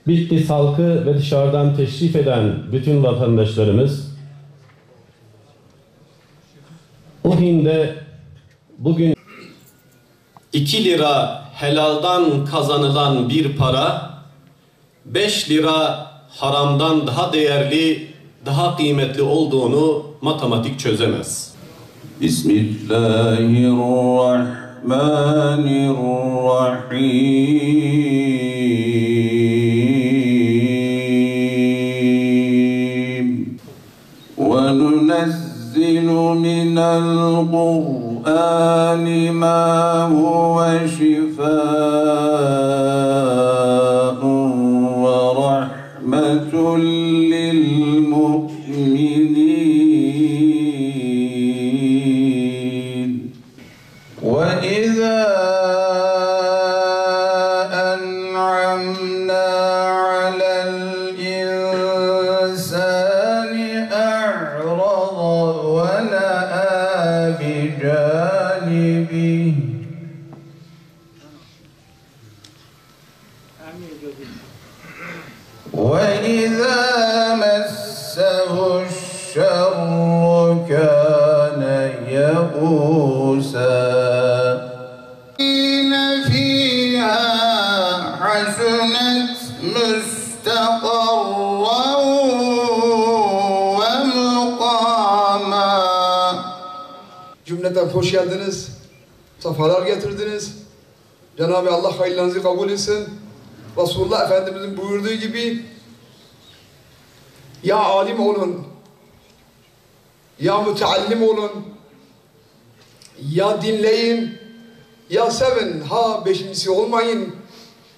Bitlis halkı ve dışarıdan teşrif eden bütün vatandaşlarımız Uhin'de bugün 2 lira helaldan kazanılan bir para 5 lira haramdan daha değerli, daha kıymetli olduğunu matematik çözemez. Bismillahirrahmanirrahim. Ve nunezzilu minel Kur'ani ma huve şifâ'un ve rahmetun lil mu'minin. Ve izâ en'amnâ alel insâni a'rada ve na'a bijanibihi. وَإِذَا مَسَّهُ الشَّرُّ كَانَ يَئُوسًا فِيهَا حَسُنَتْ مُسْتَقَرًّا وَمُقَامًا. Cümleten hoş geldiniz, sefalar getirdiniz. Cenab-ı Allah hayırlarınızı kabul etsin. Resulullah Efendimizin buyurduğu gibi ya alim olun, ya müteallim olun, ya dinleyin, ya sevin, ha beşincisi olmayın,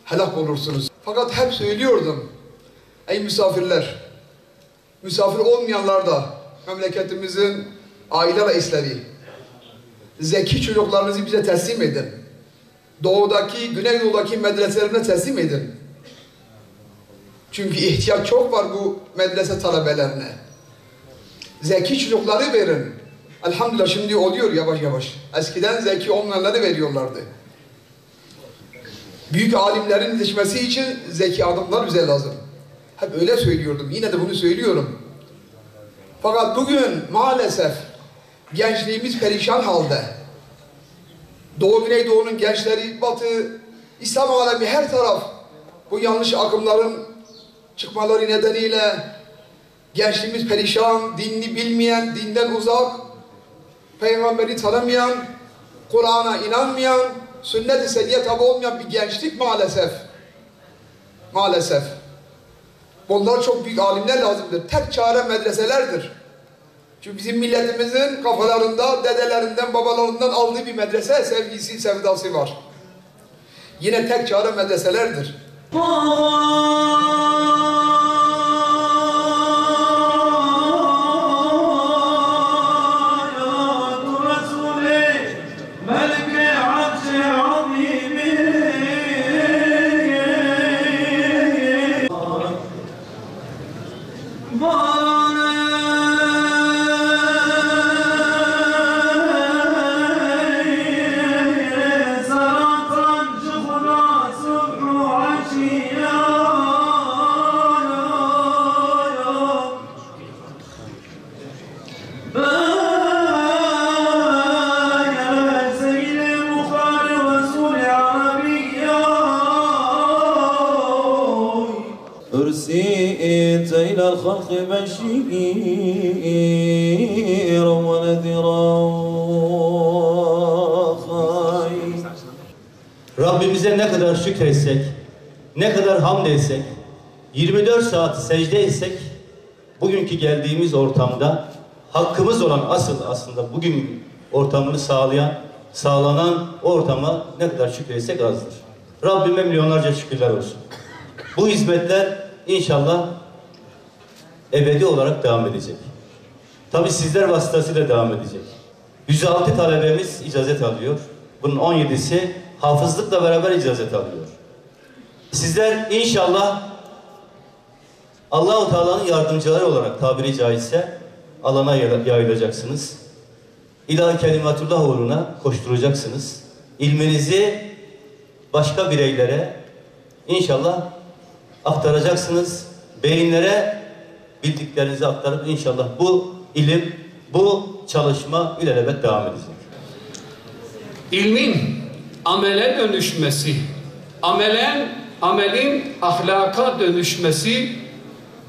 helak olursunuz. Fakat hep söylüyordum, ey misafirler, misafir olmayanlar da memleketimizin aile reisleri, zeki çocuklarınızı bize teslim edin. Doğudaki, Güneydoğu'daki medreselerine teslim edin. Çünkü ihtiyaç çok var bu medrese talebelerine. Zeki çocukları verin. Elhamdülillah şimdi oluyor yavaş yavaş. Eskiden zeki olmayanları veriyorlardı. Büyük alimlerin yetişmesi için zeki adamlar bize lazım. Hep öyle söylüyordum. Yine de bunu söylüyorum. Fakat bugün maalesef gençliğimiz perişan halde. Doğu Güneydoğu'nun gençleri, Batı, İslam alemi her taraf bu yanlış akımların çıkmaları nedeniyle gençliğimiz perişan, dinini bilmeyen, dinden uzak, peygamberi tanımayan, Kur'an'a inanmayan, sünnet-i seniyye tabi olmayan bir gençlik maalesef. Maalesef. Bunlar çok büyük alimler lazımdır. Tek çare medreselerdir. Çünkü bizim milletimizin kafalarında, dedelerinden, babalarından aldığı bir medrese sevgisi, sevdası var. Yine tek çare medreselerdir. أرسلت إلى الخلق بشيرا ونذيرا. Rabbimize ne kadar şükretsek, ne kadar hamd etsek, 24 saat secde etsek, bugünkü geldiğimiz ortamda hakkımız olan aslında bugün ortamını sağlanan ortama ne kadar şükretsek azdır. Rabbime milyonlarca şükürler olsun. Bu hizmetler inşallah ebedi olarak devam edecek. Tabii sizler vasıtasıyla devam edecek. 106 talebemiz icazet alıyor. Bunun 17'si hafızlıkla beraber icazet alıyor. Sizler inşallah Allah-u Teala'nın yardımcıları olarak tabiri caizse alana yayılacaksınız. İlahi kelimatullah uğruna koşturacaksınız. İlminizi başka bireylere inşallah aktaracaksınız. Beyinlere bildiklerinizi aktarıp inşallah bu ilim, bu çalışma ilelebet devam edecek. İlmin amele dönüşmesi, amelin ahlaka dönüşmesi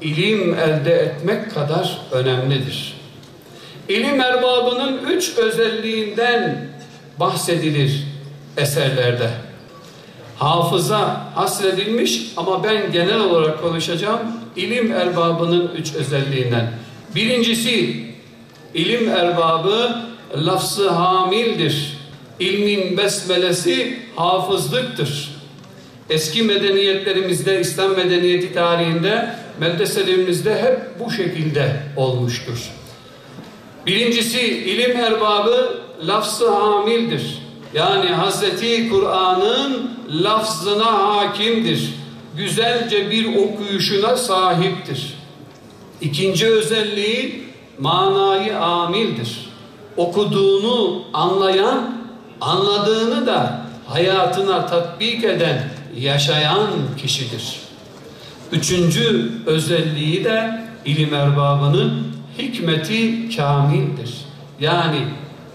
ilim elde etmek kadar önemlidir. İlim erbabının 3 özelliğinden bahsedilir eserlerde. Hafıza hasredilmiş ama ben genel olarak konuşacağım. İlim erbabının 3 özelliğinden. Birincisi, ilim erbabı lafz-ı hamildir. İlmin besmelesi hafızlıktır. Eski medeniyetlerimizde, İslam medeniyeti tarihinde, medreselerimizde hep bu şekilde olmuştur. Birincisi, ilim erbabı lafz-ı hamildir. Yani Hazreti Kur'an'ın lafzına hakimdir. Güzelce bir okuyuşuna sahiptir. İkinci özelliği manayı amildir. Okuduğunu anlayan, anladığını da hayatına tatbik eden, yaşayan kişidir. Üçüncü özelliği de ilim erbabının hikmeti kamildir. Yani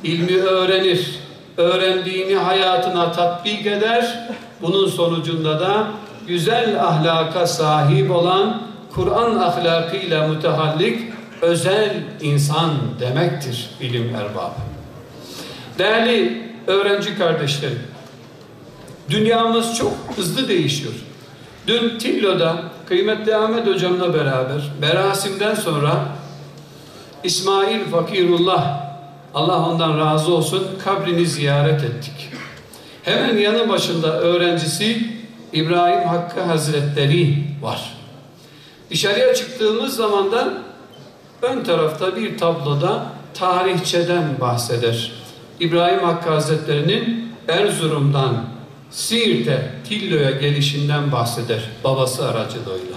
ilmi öğrenir, öğrendiğini hayatına tatbik eder, bunun sonucunda da güzel ahlaka sahip olan, Kur'an ahlakıyla mütehallik, özel insan demektir ilim erbabı. Değerli öğrenci kardeşlerim, dünyamız çok hızlı değişiyor. Dün Tillo'da kıymetli Ahmet hocamla beraber merasimden sonra İsmail Fakirullah, Allah ondan razı olsun, kabrini ziyaret ettik. Hemen yanı başında öğrencisi İbrahim Hakkı Hazretleri var. Dışarıya çıktığımız zaman da ön tarafta bir tabloda tarihçeden bahseder. İbrahim Hakkı Hazretleri'nin Erzurum'dan Siirt'e, Tillo'ya gelişinden bahseder babası aracılığıyla.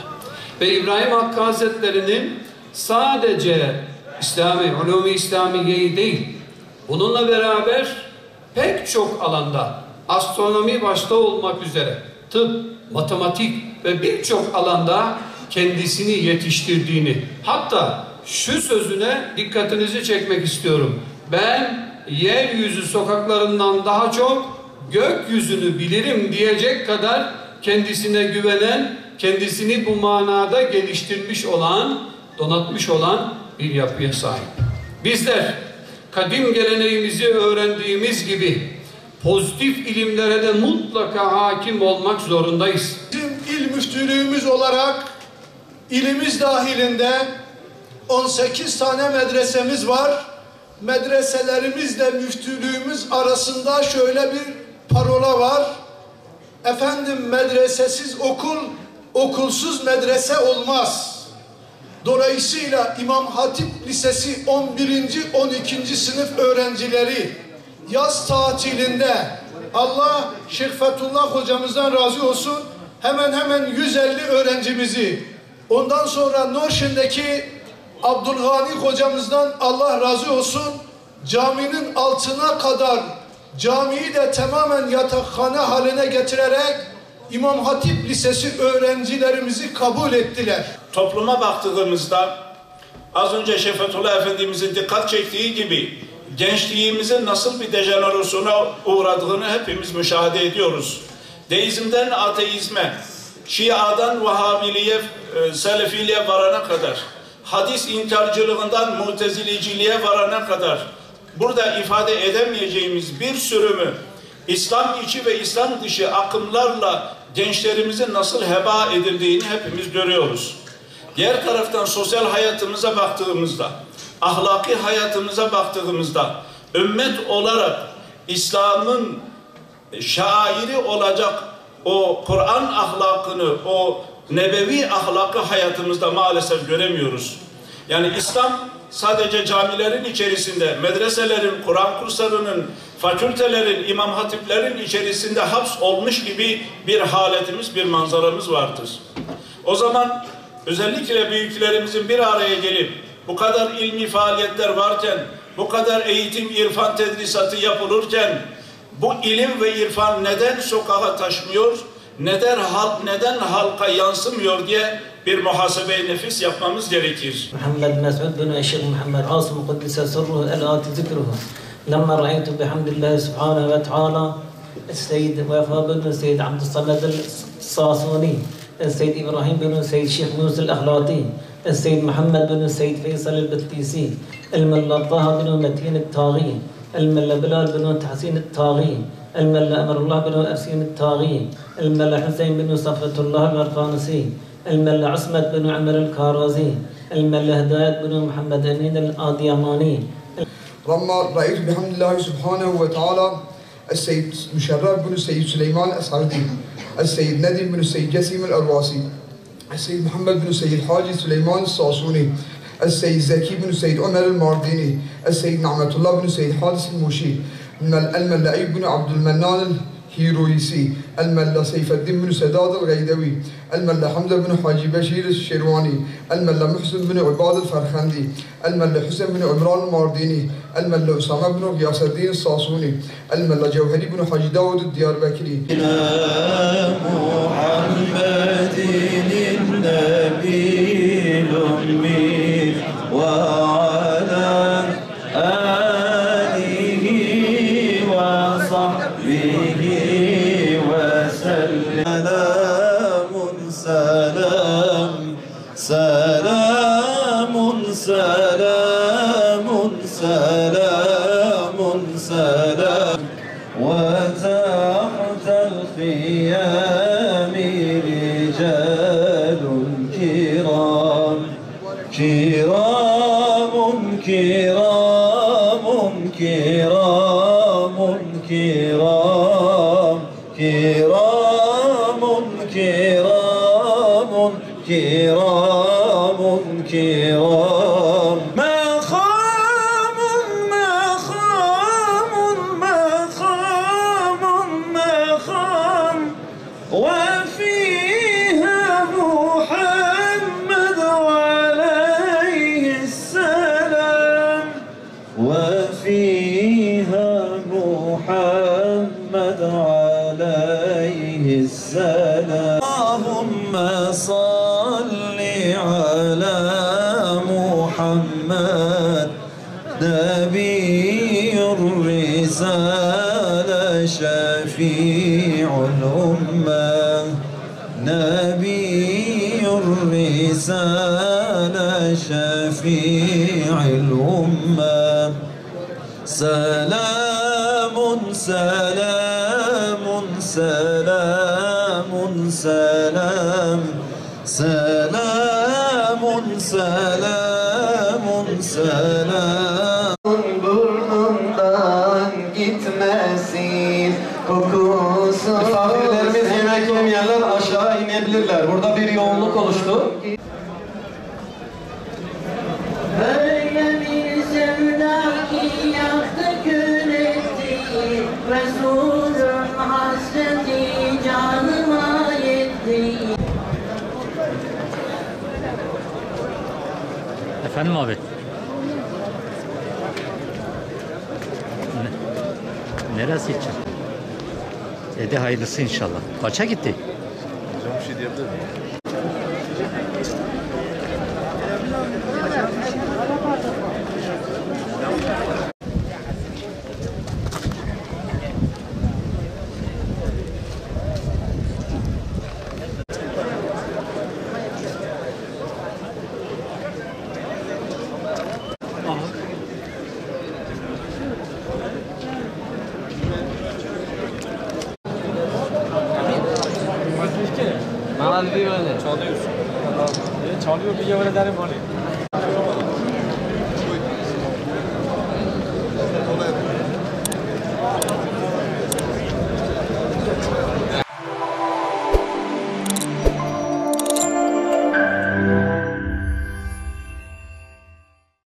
Ve İbrahim Hakkı Hazretleri'nin sadece ulûm-i İslamiye'yi değil, bununla beraber pek çok alanda, astronomi başta olmak üzere, tıp, matematik ve birçok alanda kendisini yetiştirdiğini, hatta şu sözüne dikkatinizi çekmek istiyorum. Ben yeryüzü sokaklarından daha çok gökyüzünü bilirim diyecek kadar kendisine güvenen, kendisini bu manada geliştirmiş olan, donatmış olan bir yapıya sahip. Bizler kadim geleneğimizi öğrendiğimiz gibi pozitif ilimlere de mutlaka hakim olmak zorundayız. Bizim il müftülüğümüz olarak ilimiz dahilinde 18 tane medresemiz var. Medreselerimizle müftülüğümüz arasında şöyle bir parola var. Efendim, medresesiz okul, okulsuz medrese olmaz. Dolayısıyla İmam Hatip Lisesi 11. 12. sınıf öğrencileri yaz tatilinde, Allah Şeyh Fethullah hocamızdan razı olsun, hemen 150 öğrencimizi, ondan sonra Norşin'deki Abdülgani hocamızdan Allah razı olsun, caminin altına kadar camiyi de tamamen yatakhane haline getirerek İmam Hatip Lisesi öğrencilerimizi kabul ettiler. Topluma baktığımızda az önce Şeyh Fethullah Efendimizin dikkat çektiği gibi gençliğimizin nasıl bir dejenerasyona uğradığını hepimiz müşahede ediyoruz. Deizmden ateizme, Şia'dan Vahabiliğe, Selefiliğe varana kadar, hadis inkarcılığından Muteziliciliğe varana kadar burada ifade edemeyeceğimiz bir sürümü İslam içi ve İslam dışı akımlarla gençlerimizin nasıl heba edildiğini hepimiz görüyoruz. Diğer taraftan sosyal hayatımıza baktığımızda, ahlaki hayatımıza baktığımızda, ümmet olarak İslam'ın şairi olacak o Kur'an ahlakını, o nebevi ahlakı hayatımızda maalesef göremiyoruz. Yani İslam sadece camilerin içerisinde, medreselerin, Kur'an kurslarının, fakültelerin, imam hatiplerin içerisinde haps olmuş gibi bir haletimiz, bir manzaramız vardır. O zaman özellikle büyüklerimizin bir araya gelip bu kadar ilmi faaliyetler varken, bu kadar eğitim, irfan tedrisatı yapılırken bu ilim ve irfan neden sokağa taşmıyor, neden halka yansımıyor diye bir muhasebe-i nefis yapmamız gerekir. Muhammed Mes'ud bin Eşik Muhammed Asım Kuddise Sırruhu El-Ati Zikruhu Lemma ra'aytu bihamdillahi subhanahu ve ta'ala السيد وفاء بن السيد عبد الصمد الصاصوني السيد إبراهيم بن السيد شيخ يونس الأخلاطي السيد محمد بن السيد فيصل البتيسي الملا طه بن متين الطاغي الملا بلال بن تحسين الطاغي الملا أمر الله بن أفسين الطاغي الملا حسين بن صفة الله الأرقانسي الملا عصمت بن عمر الكارازي الملا هداية بن محمد أمين الآديماني. لما رأيت بحمد الله سبحانه وتعالى السيد مشرف بن السيد سليمان الأسعدي السيد نديم بن السيد جسيم الأرواسي السيد محمد بن السيد حاجي سليمان الصاصوني السيد زكي بن السيد عمر المارديني السيد نعمة الله بن السيد حادث الموشي الملا أيوب بن عبد المنان الهيرويسي الملا سيف الدين بن سداد الغيدوي الملا حمزة بن حاجي بشير الشيرواني الملا محسن بن عباد الفرخندي الملا حسين بن عمران المارديني الملا أسامة بن غياث الدين الصاصوني الملا جوهري بن حاجي داود الدياربكري. محمد النبي الأمي وعلى آله وصحبه وسلم. سلام سلام سلام سلام سلام وتحت الخيام رجال كرام كرام كرام كرام كرام كرام كرام كرام كرام مقام مقام مقام مقام وفيها محمد عليه السلام وفيها محمد عليه السلام. اللهم صل على محمد نبي الرسالة شفيع الأمة نبي الرسالة شفيع الأمة سلام سلام سلام سلام سلام سلام سلام burnumdan gitmesin kokusu. Misafirlerimiz yemek yemeyenler aşağı inebilirler. Burada bir yoğunluk oluştu. Böyle bir sevda ki yaktı kül etti, Resulün hasreti canıma yetti. Efendim abi? Neresi için? De hayırlısı inşallah. Kaça gitti? Hocam bir şey diyebilir miyim? Bana dedi böyle. Çalıyorsun. Çalıyor bir yere derim oraya.